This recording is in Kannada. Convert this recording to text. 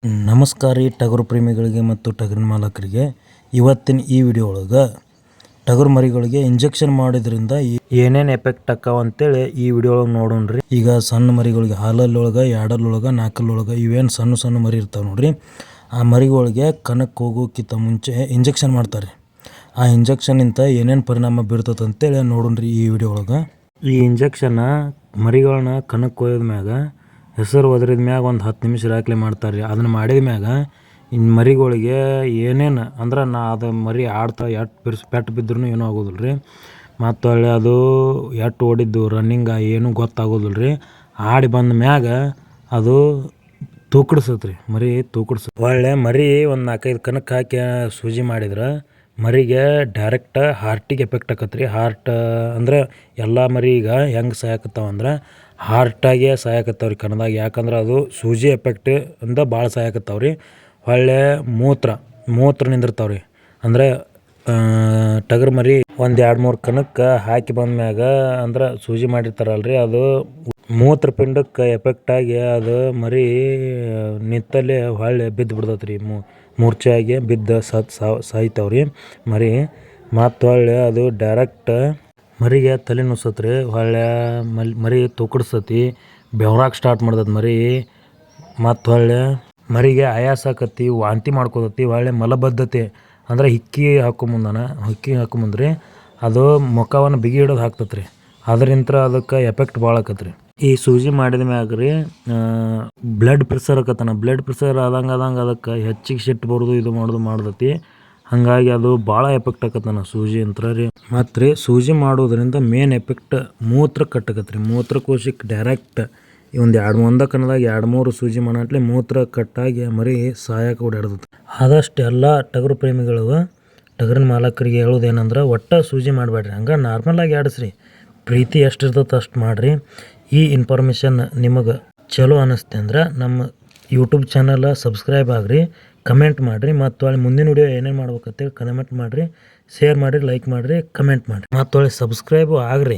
ನಮಸ್ಕಾರ ರೀ ಟಗರು ಪ್ರೇಮಿಗಳಿಗೆ ಮತ್ತು ಟಗರಿನ ಮಾಲಕರಿಗೆ. ಇವತ್ತಿನ ಈ ವಿಡಿಯೋ ಒಳಗೆ ಟಗರು ಮರಿಗಳಿಗೆ ಇಂಜೆಕ್ಷನ್ ಮಾಡೋದ್ರಿಂದ ಏನೇನು ಎಫೆಕ್ಟ್ ಆಕ್ಕಾವ ಅಂತೇಳಿ ಈ ವಿಡಿಯೋ ಒಳಗೆ ನೋಡೋಣ್ರಿ. ಈಗ ಸಣ್ಣ ಮರಿಗಳಿಗೆ ಹಾಲಲ್ಲೊಳಗೆ, ಎರಡಲ್ಲೊಳಗೆ, ನಾಲ್ಕಲ್ಲೊಳಗೆ ಇವೇನು ಸಣ್ಣ ಸಣ್ಣ ಮರಿ ಇರ್ತಾವೆ ನೋಡ್ರಿ. ಆ ಮರಿಗಳಿಗೆ ಕಣಕ್ಕೆ ಹೋಗೋಕ್ಕಿಂತ ಮುಂಚೆ ಇಂಜೆಕ್ಷನ್ ಮಾಡ್ತಾರೆ. ಆ ಇಂಜೆಕ್ಷನಿಂದ ಏನೇನು ಪರಿಣಾಮ ಬೀರ್ತದೆ ಅಂತೇಳಿ ನೋಡೋಣ್ರಿ ಈ ವಿಡಿಯೋ ಒಳಗೆ. ಈ ಇಂಜೆಕ್ಷನ್ ಮರಿಗಳನ್ನ ಕಣಕ್ಕೆ ಕೊಯ್ದ ಮ್ಯಾಗ ಹೆಸರು ಒದರಿದ ಮ್ಯಾಗ ಒಂದು 10 ನಿಮಿಷ ರಾಕ್ಲೆ ಮಾಡ್ತಾರೆ ರೀ. ಅದನ್ನು ಮಾಡಿದ ಮ್ಯಾಗ ಇನ್ನು ಮರಿಗಳಿಗೆ ಏನೇನು ಅಂದ್ರೆ ಅದು ಮರಿ ಆಡ್ತಾ ಪೆಟ್ಟು ಬಿದ್ರೂ ಏನೂ ಆಗೋದಿಲ್ಲ ರೀ. ಮತ್ತು ಹೊಳ್ಳಿ ಅದು ಎಟ್ಟು ಓಡಿದ್ದು ರನ್ನಿಂಗ್ ಏನೂ ಗೊತ್ತಾಗೋದಿಲ್ಲ ರೀ. ಆಡಿ ಬಂದ ಮ್ಯಾಗ ಅದು ತೂಕಡಿಸ್ತೈತೆ ರೀ, ಮರಿ ತೂಕಡಿಸ್ತೈತೆ. ಒಳ್ಳೆ ಮರಿ ಒಂದು 4-5 ಕಣಕ್ಕೆ ಹಾಕಿ ಸೂಜಿ ಮಾಡಿದ್ರೆ ಮರಿಗೆ ಡೈರೆಕ್ಟ್ ಹಾರ್ಟಿಗೆ ಎಫೆಕ್ಟ್ ಆಕತ್ತೆ ರೀ. ಹಾರ್ಟ್ ಅಂದ್ರೆ ಎಲ್ಲ ಮರಿ ಈಗ ಹೆಂಗೆ ಸಾಯಕತ್ತಾವಂದ್ರೆ ಹಾರ್ಟಾಗೆ ಸಾಯಕತ್ತಾವ ರೀ ಕಣದಾಗ. ಯಾಕಂದ್ರೆ ಅದು ಸೂಜಿ ಎಫೆಕ್ಟ್ ಇಂದ ಭಾಳ ಸಾಯಕತ್ತಾವ ರೀ. ಹೊಳ್ಳೆ ಮೂತ್ರ ನಿಂದಿರ್ತಾವೆ ರೀ. ಅಂದರೆ ಟಗರು ಮರಿ ಒಂದು 2-3 ಕಣಕ್ಕೆ ಹಾಕಿ ಬಂದ್ಮ್ಯಾಗ ಅಂದ್ರೆ ಸೂಜಿ ಮಾಡಿರ್ತಾರಲ್ಲ ರೀ, ಅದು ಮೂತ್ರಪಿಂಡಕ್ಕೆ ಎಫೆಕ್ಟ್ ಆಗಿ ಅದು ಮರಿ ನಿಂತಲ್ಲೇ ಹೊಳ್ಳೆ ಬಿದ್ದು ಬಿಡ್ತೈತೆ ರೀ. ಮೂರ್ಛೆಯಾಗಿ ಬಿದ್ದು ಸಾಯ್ತಾವೆ ರೀ ಮರಿ. ಮತ್ತು ಹೊಳ್ಳೆ ಅದು ಡೈರೆಕ್ಟ್ ಮರಿಗೆ ತಲೆ ನುಸ್ತತೆ ರೀ. ಹೊಳ್ಳೆ ಮರಿ ತೂಕಡಿಸ್ತತಿ, ಬೆವ್ರಾಕ್ ಸ್ಟಾರ್ಟ್ ಮಾಡ್ತದೆ ಮರಿ. ಮತ್ತು ಹೊಳ್ಳೆ ಮರಿಗೆ ಆಯಾಸ ಆಕತಿ, ವಾಂತಿ ಮಾಡ್ಕೊತತಿ. ಹೊಳ್ಳೆ ಮಲಬದ್ಧತೆ ಅಂದ್ರೆ ಹಿಕ್ಕಿ ಹಾಕೊಂಬಂದ್ರಿ ಅದು ಮುಖವನ್ನು ಬಿಗಿ ಹಿಡೋದು ಹಾಕ್ತತೆ ರೀ. ಅದರಿಂದ ಅದಕ್ಕೆ ಎಫೆಕ್ಟ್ ಭಾಳ ಆಕತ್ತೆ ರೀ. ಈ ಸೂಜಿ ಮಾಡಿದ ಮ್ಯಾಗ ರೀ ಬ್ಲಡ್ ಪ್ರೆಷರ್ ಆಕತ್ತಾನ. ಬ್ಲಡ್ ಪ್ರೆಷರ್ ಆದಂಗೆ ಅದಕ್ಕೆ ಹೆಚ್ಚಿಗೆ ಸಿಟ್ಟು ಬರೋದು ಇದು ಮಾಡ್ತತಿ. ಹಾಗಾಗಿ ಅದು ಭಾಳ ಎಫೆಕ್ಟ್ ಆಕತ್ತಾನ ಸೂಜಿ ಅಂತ ರೀ. ಮತ್ತು ರೀ ಸೂಜಿ ಮಾಡೋದ್ರಿಂದ ಮೇನ್ ಎಫೆಕ್ಟ್ ಮೂತ್ರ ಕಟ್ಟಾಕತ್ತೆ ರೀ. ಮೂತ್ರಕೋಶಕ್ಕೆ ಡೈರೆಕ್ಟ್ ಒಂದು ಒಂದೇ ಕಣದಾಗ 2-3 ಸೂಜಿ ಮಾಡಂಟ್ಲೆ ಮೂತ್ರ ಕಟ್ಟಾಗಿ ಮರಿ ಸಾಯಕ್ಕೆ ಓಡಾಡ್ತದೆ. ಆದಷ್ಟು ಎಲ್ಲ ಟಗರು ಪ್ರೇಮಿಗಳು ಟಗರಿನ ಮಾಲಕರಿಗೆ ಹೇಳೋದೇನಂದ್ರೆ ಒಟ್ಟು ಸೂಜಿ ಮಾಡಬೇಡ್ರಿ, ಹಂಗೆ ನಾರ್ಮಲಾಗಿ ಆಡಿಸ್ರಿ. ಪ್ರೀತಿ ಎಷ್ಟು ಇರ್ತದೆ ಅಷ್ಟು ಮಾಡಿರಿ. ಈ ಇನ್ಫಾರ್ಮೇಷನ್ ನಿಮಗೆ ಚಲೋ ಅನ್ನಿಸ್ತೆ ಅಂದ್ರೆ ನಮ್ಮ ಯೂಟ್ಯೂಬ್ ಚಾನಲ್ ಸಬ್ಸ್ಕ್ರೈಬ್ ಆಗಿರಿ, ಕಮೆಂಟ್ ಮಾಡಿರಿ. ಮತ್ತು ಅಲ್ಲಿ ಮುಂದಿನ ವಿಡಿಯೋ ಏನೇನು ಮಾಡ್ಬೇಕಂತೇಳಿ ಕಮೆಂಟ್ ಮಾಡಿರಿ, ಶೇರ್ ಮಾಡಿರಿ, ಲೈಕ್ ಮಾಡಿರಿ, ಕಮೆಂಟ್ ಮಾಡಿರಿ. ಮತ್ತು ಸಬ್ಸ್ಕ್ರೈಬು ಆಗ್ರಿ.